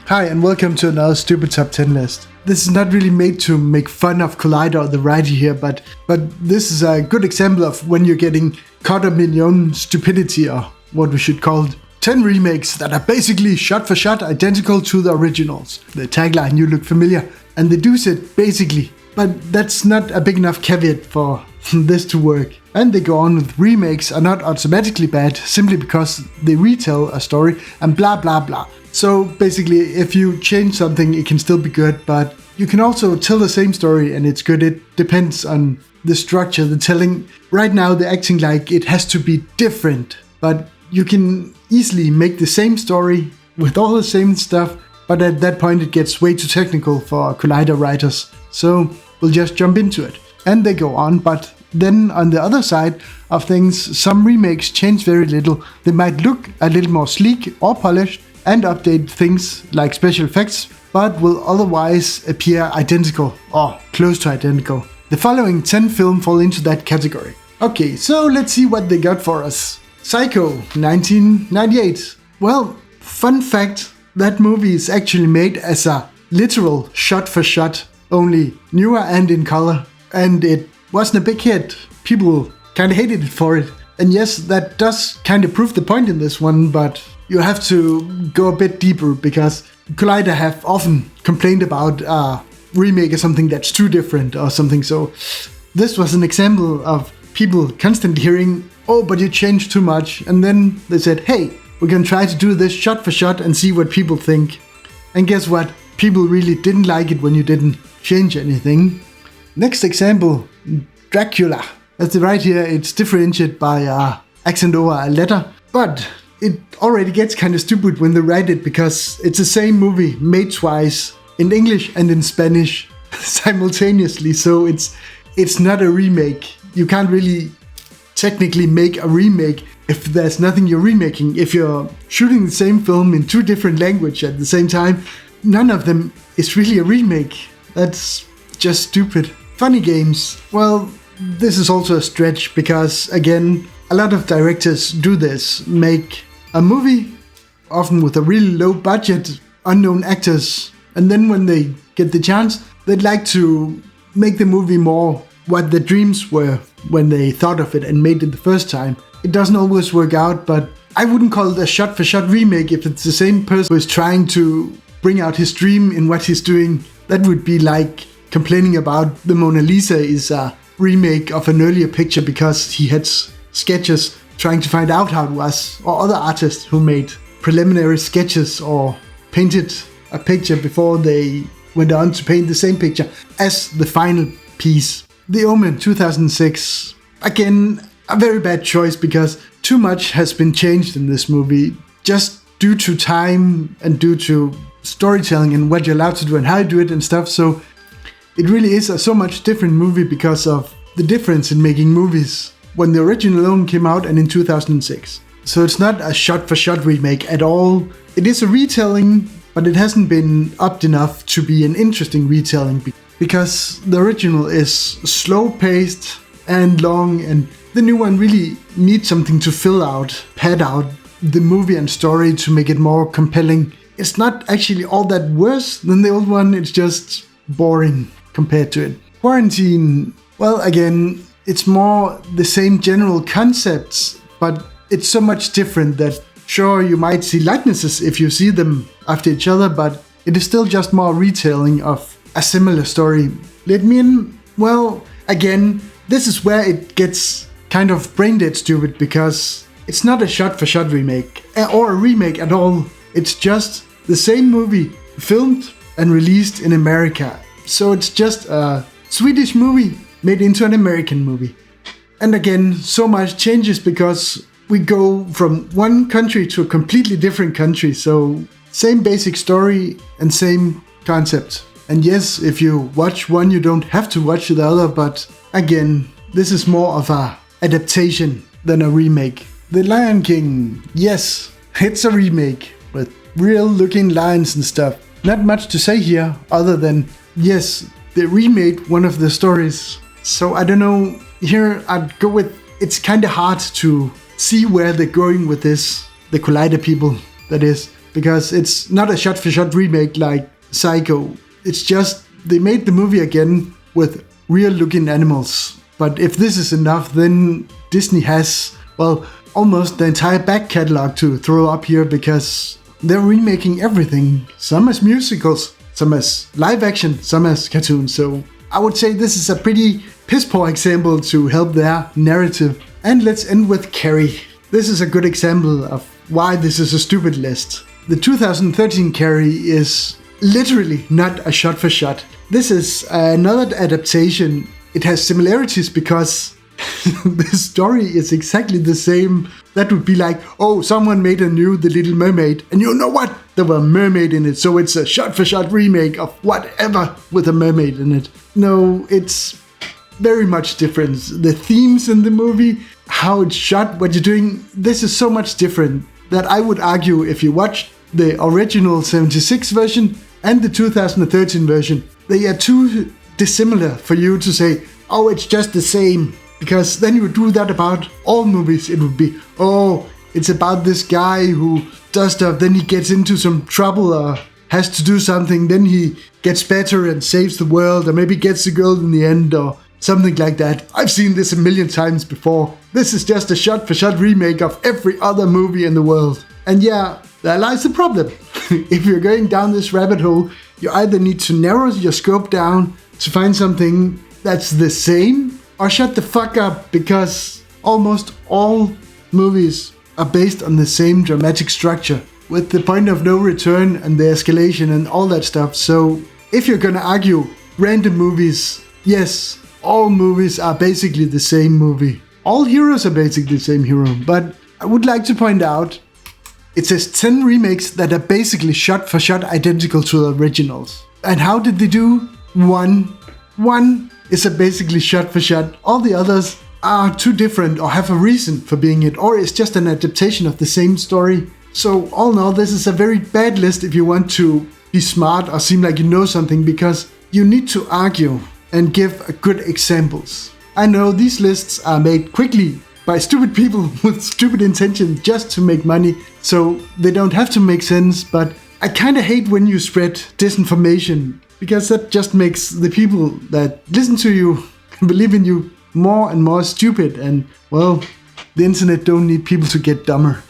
Hi and welcome to another stupid top 10 list. This is not really made to make fun of Collider or the writer here, but this is a good example of when you're getting caught up in your own stupidity, or what we should call it. 10 remakes that are basically shot for shot identical to the originals. The tagline, you look familiar, and they do it basically. But that's not a big enough caveat for this to work. And they go on with remakes are not automatically bad simply because they retell a story and blah blah blah. So basically, if you change something, it can still be good, but you can also tell the same story and it's good. It depends on the structure, the telling. Right now, they're acting like it has to be different, but you can easily make the same story with all the same stuff, but at that point, it gets way too technical for Collider writers. So we'll just jump into it. And they go on, but then on the other side of things, some remakes change very little. They might look a little more sleek or polished and update things like special effects, but will otherwise appear identical or close to identical. The following 10 films fall into that category. Okay, so let's see what they got for us. Psycho, 1998. Well, fun fact, that movie is actually made as a literal shot for shot, only newer and in color. And it wasn't a big hit. People kind of hated it for it. And yes, that does kind of prove the point in this one, but you have to go a bit deeper because Collider have often complained about a remake of something that's too different or something. So this was an example of people constantly hearing, oh, but you changed too much. And then they said, hey, we're going to try to do this shot for shot and see what people think. And guess what? People really didn't like it when you didn't change anything. Next example, Dracula. As they write here, it's differentiated by a accent over a letter, but it already gets kind of stupid when they write it because it's the same movie made twice in English and in Spanish simultaneously. So it's not a remake. You can't really technically make a remake if there's nothing you're remaking. If you're shooting the same film in two different languages at the same time, none of them is really a remake. That's just stupid. Funny games. Well, this is also a stretch because, again, a lot of directors do this. Make a movie, often with a really low budget, unknown actors, and then when they get the chance, they'd like to make the movie more what their dreams were when they thought of it and made it the first time. It doesn't always work out, but I wouldn't call it a shot-for-shot remake if it's the same person who is trying to bring out his dream in what he's doing. That would be like complaining about the Mona Lisa is a remake of an earlier picture because he had sketches trying to find out how it was, or other artists who made preliminary sketches or painted a picture before they went on to paint the same picture as the final piece. The Omen, 2006. Again, a very bad choice because too much has been changed in this movie just due to time and due to storytelling and what you're allowed to do and how you do it and stuff. So it really is a so much different movie because of the difference in making movies when the original alone came out and in 2006. So it's not a shot-for-shot remake at all. It is a retelling, but it hasn't been upped enough to be an interesting retelling because the original is slow-paced and long, and the new one really needs something to fill out, pad out the movie and story to make it more compelling. It's not actually all that worse than the old one, it's just boring compared to it. Quarantine, well, again, it's more the same general concepts, but it's so much different that sure, you might see likenesses if you see them after each other, but it is still just more retelling of a similar story. Let me in, well, again, this is where it gets kind of brain dead stupid because it's not a shot-for-shot remake or a remake at all. It's just the same movie filmed and released in America. So it's just a Swedish movie made into an American movie. And again, so much changes because we go from one country to a completely different country. So same basic story and same concept. And yes, if you watch one, you don't have to watch the other. But again, this is more of a adaptation than a remake. The Lion King, yes, it's a remake with real looking lions and stuff. Not much to say here other than, yes, they remade one of the stories. So I don't know, here I'd go with, it's kind of hard to see where they're going with this, the Collider people, that is. because it's not a shot-for-shot remake like Psycho. It's just they made the movie again with real-looking animals. But if this is enough, then Disney has, well, almost the entire back catalog to throw up here, because they're remaking everything. Some as musicals, some as live action, some as cartoons. So I would say this is a pretty piss-poor example to help their narrative. And let's end with Carrie. This is a good example of why this is a stupid list. The 2013 Carrie is literally not a shot-for-shot. This is another adaptation. It has similarities because the story is exactly the same. That would be like, oh, someone made a new The Little Mermaid, and you know what? There were a mermaid in it, so it's a shot-for-shot remake of whatever with a mermaid in it. No, it's very much different. The themes in the movie, how it's shot, what you're doing, this is so much different that I would argue if you watched the original 76 version and the 2013 version, they are too dissimilar for you to say, oh, it's just the same. Because then you would do that about all movies. It would be, oh, it's about this guy who does stuff, then he gets into some trouble or has to do something, then he gets better and saves the world, or maybe gets the girl in the end, or something like that. I've seen this a million times before. This is just a shot-for-shot remake of every other movie in the world. And yeah, there lies the problem. If you're going down this rabbit hole, you either need to narrow your scope down to find something that's the same, or shut the fuck up, because almost all movies are based on the same dramatic structure, with the point of no return and the escalation and all that stuff. So if you're gonna argue random movies, yes, all movies are basically the same movie. All heroes are basically the same hero, but I would like to point out it says 10 remakes that are basically shot for shot identical to the originals. And how did they do? One is a basically shot for shot. All the others are too different or have a reason for being it, or it's just an adaptation of the same story. So all in all, this is a very bad list if you want to be smart or seem like you know something, because you need to argue and give good examples. I know these lists are made quickly by stupid people with stupid intentions just to make money, so they don't have to make sense, but I kinda hate when you spread disinformation, because that just makes the people that listen to you and believe in you more and more stupid, and well, the internet don't need people to get dumber.